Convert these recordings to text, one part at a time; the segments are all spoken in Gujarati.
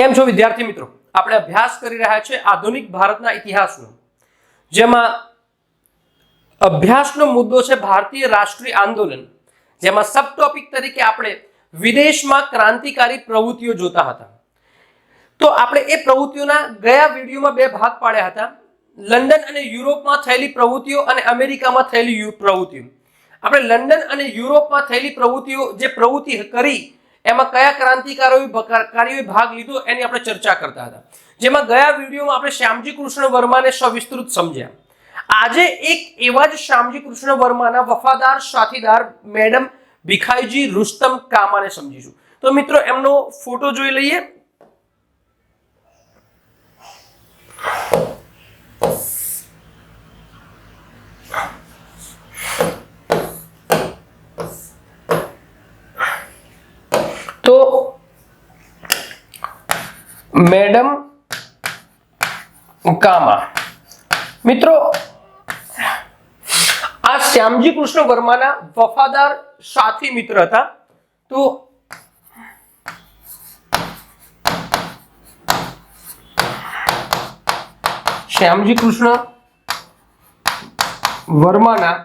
કેમ છો વિદ્યાર્થી મિત્રો? આપણે અભ્યાસ કરી રહ્યા છે આધુનિક ભારતના ઇતિહાસનો, જેમાં અભ્યાસનો મુદ્દો છે ભારતીય રાષ્ટ્રીય આંદોલન, જેમાં સબ ટોપિક તરીકે આપણે વિદેશમાં ક્રાંતિકારી પ્રવૃત્તિઓ જોતા હતા. તો આપણે એ પ્રવૃત્તિઓના ગયા વિડીયોમાં બે ભાગ પાડ્યા હતા. લંડન અને યુરોપમાં થયેલી પ્રવૃત્તિઓ અને અમેરિકામાં થયેલી પ્રવૃત્તિઓ. આપણે લંડન અને યુરોપમાં થયેલી પ્રવૃત્તિઓ જે પ્રવૃત્તિ કરી એમાં કયા ક્રાંતિકારીઓએ ભાગ લીધો એની આપણે ચર્ચા કરતા હતા, જેમાં ગયા વિડીયોમાં આપણે શ્યામજી કૃષ્ણ વર્માને સવિસ્તૃત સમજ્યા. આજે એક એવા જ શ્યામજી કૃષ્ણ વર્માના વફાદાર સાથીદાર મેડમ ભીખાઈજી રુસ્તમ કામાને સમજીશું. તો મિત્રો એમનો ફોટો જોઈ લઈએ. તો મેડમ કામા મિત્રો આ શ્યામજી કૃષ્ણ વર્માના વફાદાર સાથી મિત્ર હતા. તો શ્યામજી કૃષ્ણ વર્માના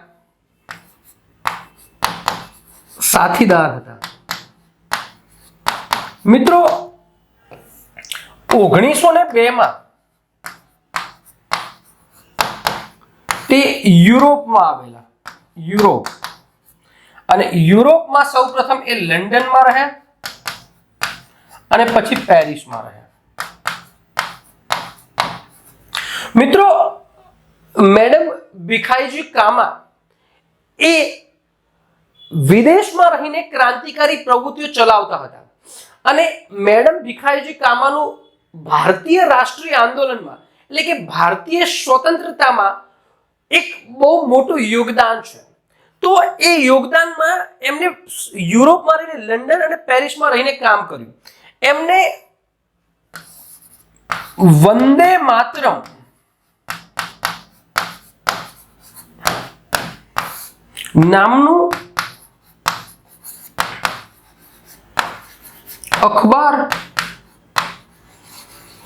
સાથીદાર હતા. મિત્રો 1902 માં તે યુરોપમાં આવેલા. યુરોપ અને યુરોપમાં સૌપ્રથમ એ લંડનમાં રહ્યા અને પછી પેરિસમાં રહ્યા. મિત્રો મેડમ ભીખાઈજી કામા એ વિદેશમાં રહીને ક્રાંતિકારી પ્રવૃત્તિઓ ચલાવતા હતા અને મેડમ ભીખાઈજી કામાનું ભારતીય રાષ્ટ્રીય આંદોલનમાં એટલે કે ભારતીય સ્વતંત્રતામાં એક બહુ મોટું યોગદાન છે. તો એ યોગદાનમાં એમને યુરોપમાં રહીને લંડન અને પેરિસમાં રહીને કામ કર્યું. એમને વંદે માતરમ નામનું અખબાર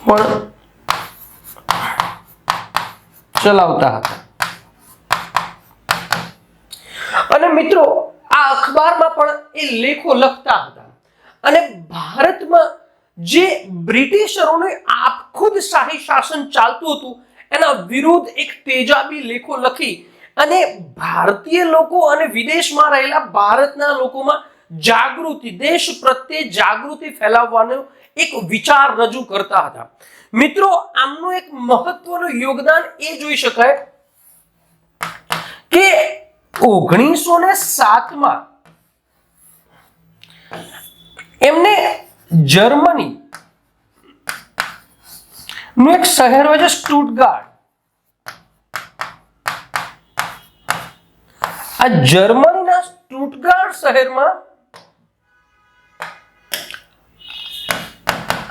પણ ચલાવતા હતા. અને મિત્રો આ અખબારમાં પણ એ લેખો લખતા હતા અને ભારતમાં જે બ્રિટિશરોને આપખુદ શાહી શાસન ચાલતું હતું એના વિરુદ્ધ એક તેજાબી લેખો લખી અને ભારતીય લોકો અને વિદેશમાં રહેલા ભારતના લોકોમાં જાગૃતિ, દેશ પ્રત્યે જાગૃતિ ફેલાવવાનો એક વિચાર રજૂ કરતા હતા. મિત્રો આમનું એક મહત્વનું યોગદાન એ જોઈ શકાય કે 1907 માં એમને જર્મની નું એક શહેર હોય છે સ્ટુટગાર્ટ. આ જર્મનીના સ્ટુટગાર્ટ શહેરમાં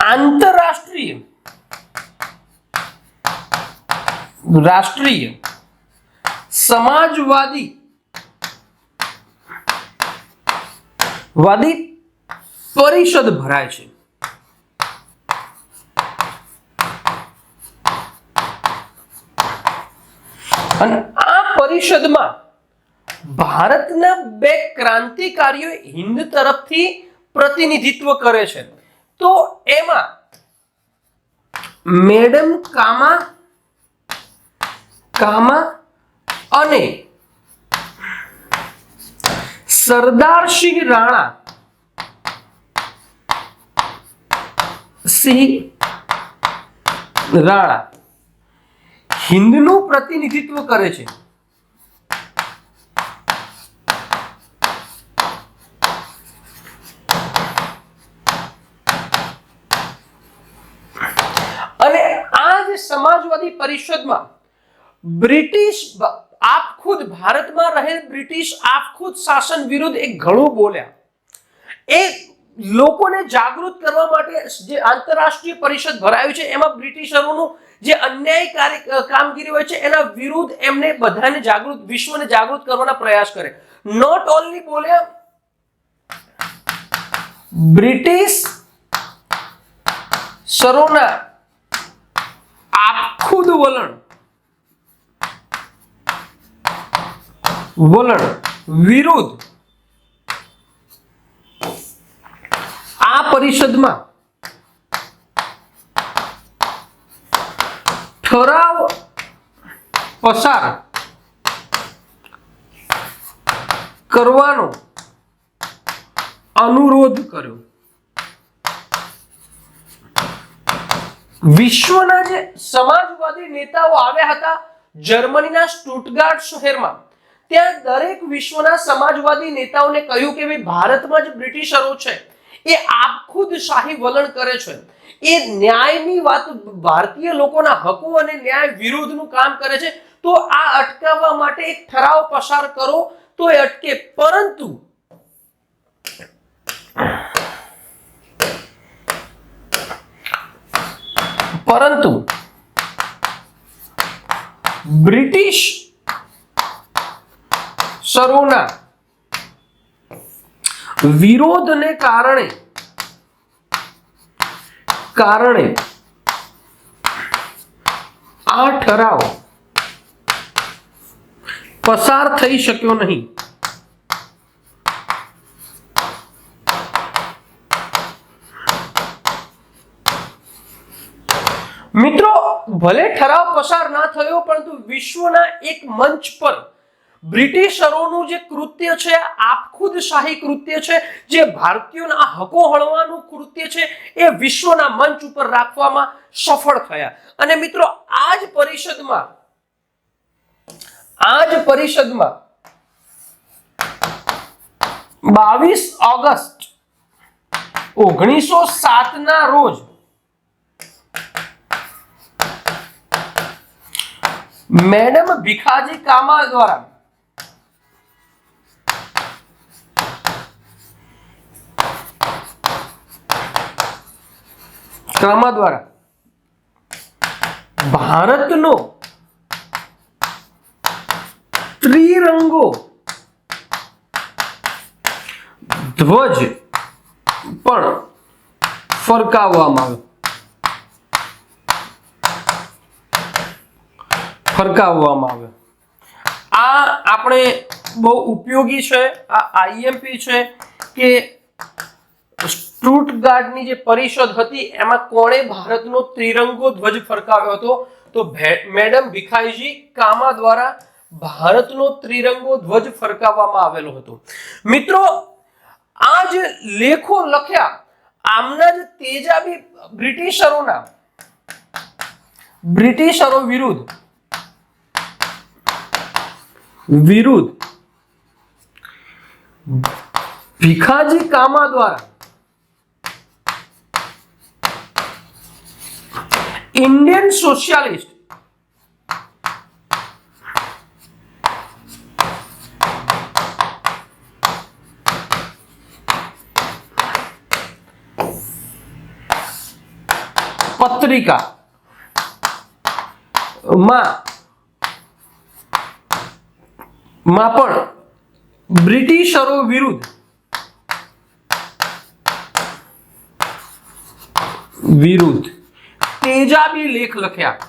આંતરરાષ્ટ્રીય રાષ્ટ્રીય સમાજવાદી પરિષદ ભરાય છે. અને આ પરિષદમાં ભારતના બે ક્રાંતિકારીઓ હિન્દ તરફથી પ્રતિનિધિત્વ કરે છે. તો એમાં મેડમ કામા અને સરદારસિંહ રાણા હિન્દનું પ્રતિનિધિત્વ કરે છે. અને આ જે સમાજવાદી પરિષદમાં બ્રિટિશ આપખુદ ભારતમાં રહેલ બ્રિટિશ આપખુદ શાસન વિરુદ્ધ એક ઘણું બોલ્યા. એ લોકોને જાગૃત કરવા માટે જે આંતરરાષ્ટ્રીય પરિષદ ભરાયું છે એમાં બ્રિટિશરોનું જે અન્યાયકારી કામગીરી હોય છે એના વિરુદ્ધ એમને બધાને જાગૃત, વિશ્વને જાગૃત કરવાના પ્રયાસ કરે. નોટ ઓનલી બોલ્યા બ્રિટિશ સરોના આપખુદ વલણ વિરુદ્ધ આ પરિષદમાં ઠરાવ પસાર કરવાનો અનુરોધ કર્યો. વિશ્વના જે સમાજવાદી નેતાઓ આવ્યા હતા જર્મનીના સ્ટુટગાર્ટ શહેરમાં, ત્યાં દરેક વિશ્વના સમાજવાદી નેતાઓને કહ્યું કે ભાઈ ભારતમાં જે બ્રિટિશરો છે એ આપખુદ શાહી વલણ કરે છે, એ ન્યાયની વાત, ભારતીય લોકોના હકો અને ન્યાય વિરુદ્ધનું કામ કરે છે, તો આ અટકાવવા માટે એક ઠરાવ પસાર કરો તો એ અટકે. પરંતુ બ્રિટિશ સરોના વિરોધને કારણે આ ઠરાવ પસાર થઈ શક્યો નહીં. મિત્રો, ભલે ઠરાવ પસાર ના થયો, પરંતુ વિશ્વના એક મંચ પર બ્રિટિશરોનું જે કૃત્ય છે, આપખુદશાહી કૃત્ય છે, જે ભારતીયોના હકો હળવાનું કૃત્ય છે, એ વિશ્વના મંચ ઉપર રાખવામાં સફળ થયા. અને મિત્રો, આ જ પરિષદમાં 22 ઓગસ્ટ 1907 ના રોજ મેડમ ભીખાજી કામા દ્વારા ભારતનો ત્રિરંગો ધ્વજ પણ ફરકાવવામાં આવ્યો. આ આપણે બહુ ઉપયોગી છે. આ આઈએમપી છે કે સ્ટુટગાર્ટની જે પરિષદ હતી એમાં કોણે ભારતનો ત્રિરંગો ધ્વજ ફરકાવ્યો હતો? તો મેડમ ભીખાઈજી કામા દ્વારા ભારતનો ત્રિરંગો ધ્વજ ફરકાવવામાં આવેલો હતો. મિત્રો, આ જે લેખો લખ્યા, આમના જ તેજાબી બ્રિટિશરો વિરુદ્ધ ભીખાજી કામા દ્વારા ઇન્ડિયન સોશિયાલિસ્ટ પત્રિકા માં પણ બ્રિટિશરો વિરુદ્ધ તેજાબી લેખ લખ્યા.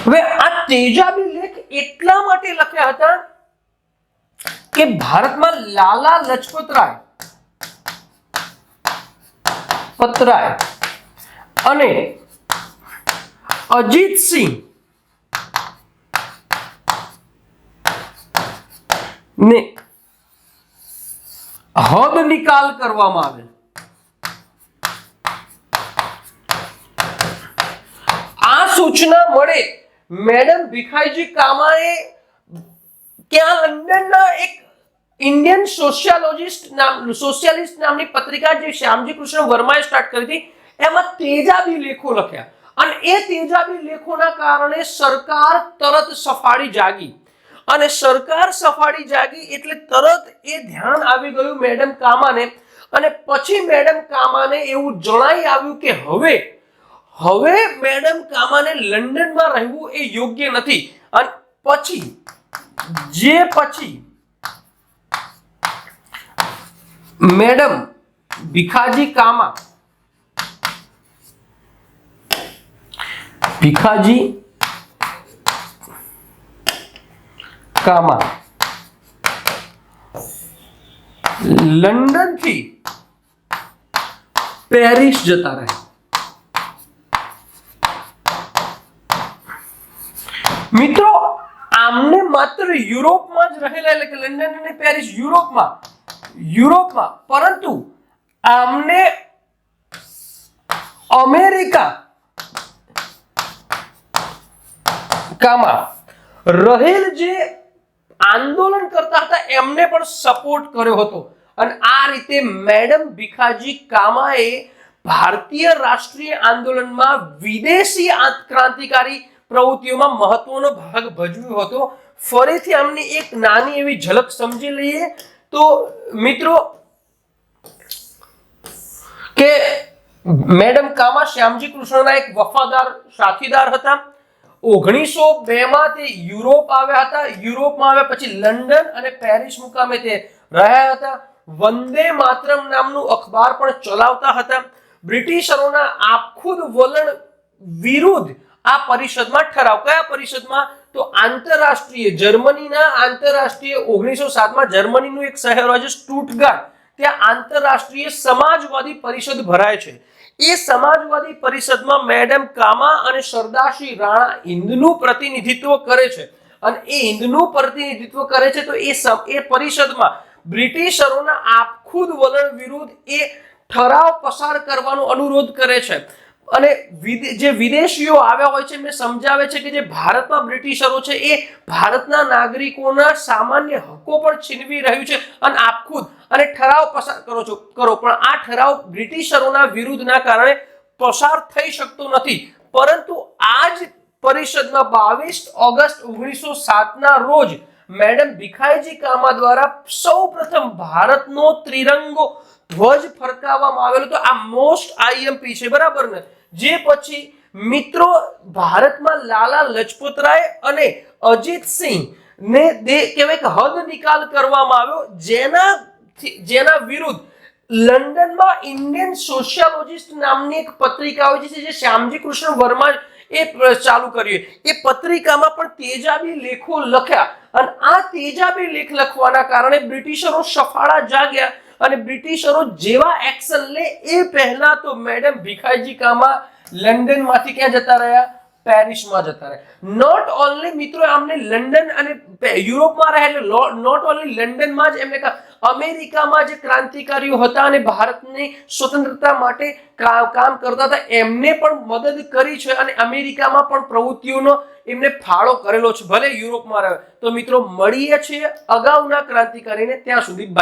હવે આ તેજાબી લેખ એટલા માટે લખ્યા હતા કે ભારતમાં લાલા લજપત રાય અને અજીતસિંહ ને હદ નિકાલ કરવામાં આવે. આ સૂચના મળે મેડમ ભીખાઈજી કામાએ ત્યાં લંડનના એક ઇન્ડિયન સોશિયાલિસ્ટ નામની પત્રિકા જે શ્યામજી કૃષ્ણ વર્માએ સ્ટાર્ટ કરી હતી, એમાં તેજાબી લેખો લખ્યા. અને એ તેજાબી લેખોના કારણે સરકાર તરત સફાળી જાગી. અને સરકાર સફાળી જાગી એટલે તરત એ ધ્યાન આવી ગયું મેડમ કામાને. અને પછી મેડમ કામાને એવું જણાઈ આવ્યું કે હવે મેડમ કામાને લંડનમાં રહેવું એ યોગ્ય નથી. અને પછી મેડમ ભીખાજી કામા લંડન થી પેરિસ જતા રહ્યા. મિત્રો આમને માત્ર યુરોપમાં જ રહેલા, એટલે કે લંડન અને પેરિસ યુરોપમાં, પરંતુ આમને અમેરિકામાં રહેલ જે આંદોલન કરતા હતા એમને પણ સપોર્ટ કર્યો હતો. અને આ રીતે મેડમ ભીખાજી કામાએ ભારતીય રાષ્ટ્રીય આંદોલનમાં વિદેશી ક્રાંતિકારી પ્રવૃત્તિઓમાં મહત્વનો ભાગ ભજવ્યો હતો. ફરીથી આમની એક નાની એવી ઝલક સમજી લઈએ તો મિત્રો કે મેડમ કામા શ્યામજી કૃષ્ણના એક વફાદાર સાથીદાર હતા. 1902 માં તે યુરોપ આવ્યા હતા. યુરોપમાં આવ્યા પછી લંડન અને પેરિસ મુકામે તે રહ્યા હતા. વંદે માતરમ નામનું અખબાર પણ ચલાવતા હતા. બ્રિટિશરોના આપખુદ વલણ વિરુદ્ધ આ પરિષદમાં ઠરાવ, કયા પરિષદમાં? તો આંતરરાષ્ટ્રીય જર્મનીના આંતરરાષ્ટ્રીય 1907 માં જર્મનીનું એક શહેર હોય છે સ્ટુટગાર્ટ, ત્યાં આંતરરાષ્ટ્રીય સમાજવાદી પરિષદ ભરાય છે. એ સમાજવાદી પરિષદમાં મેડમ કામા અને સરદારશ્રી રાણા હિંદનું પ્રતિનિધિત્વ કરે છે. અને એ હિંદનું પ્રતિનિધિત્વ કરે છે તો એ પરિષદમાં બ્રિટિશરોના આપખુદ વલણ વિરુદ્ધ એ ઠરાવ પસાર કરવાનો અનુરોધ કરે છે. અને જે વિદેશીઓ આવ્યા હોય છે એમને સમજાવે છે કે જે ભારતમાં બ્રિટિશરો છે એ ભારતના નાગરિકોના સામાન્ય હકો પણ છીનવી રહ્યું છે અને આપખુદ અને ઠરાવ પસાર કરો, પણ આ ઠરાવ બ્રિટિશરોના વિરુદ્ધના કારણે પસાર થઈ શકતો નથી. પરંતુ આ જ પરિષદમાં 22 ઓગસ્ટ 1907 ના રોજ મેડમ ભીખાઈજી કામા દ્વારા સૌપ્રથમ ભારતનો ત્રિરંગો ધ્વજ ફરકાવવામાં આવેલો હતો. આ મોસ્ટ આઈએમપી છે, બરાબર ને? જે પછી મિત્રો ભારતમાં લાલા લજપતરાય અને અજીતસિંહ ને કહેવાય કે હદ નિકાલ કરવામાં આવ્યો, જેના વિરુદ્ધ લંડનમાં ઇન્ડિયન સોશિયોલોજિસ્ટ નામની એક પત્રિકા હોય છે જે શ્યામજી કૃષ્ણ વર્મા એ ચાલુ કર્યું. એ પત્રિકામાં પણ તેજાબી લેખો લખ્યા અને આ તેજાબી લેખ લખવાના કારણે બ્રિટિશરો સફાળા જાગ્યા અને બ્રિટિશરો જેવા એક્શન લે એ પહેલા તો મેડમ ભીખાઈજી કામા લંડનમાંથી ક્યાં જતા રહ્યા? પેરિસમાં જતા રહ્યા. નોટ ઓનલી મિત્રો આમને લંડન અને યુરોપમાં રહે, નોટ ઓનલી લંડનમાં જ એમને અમેરિકામાં જે ક્રાંતિકારીઓ હતા અને ભારતની સ્વતંત્રતા માટે કામ કરતા હતા એમને પણ મદદ કરી છે અને અમેરિકામાં પણ પ્રવૃત્તિઓનો એમને ફાળો કરેલો છે, ભલે યુરોપમાં રહે. તો મિત્રો મળીએ છીએ અગાઉના ક્રાંતિકારીને, ત્યાં સુધી બાય.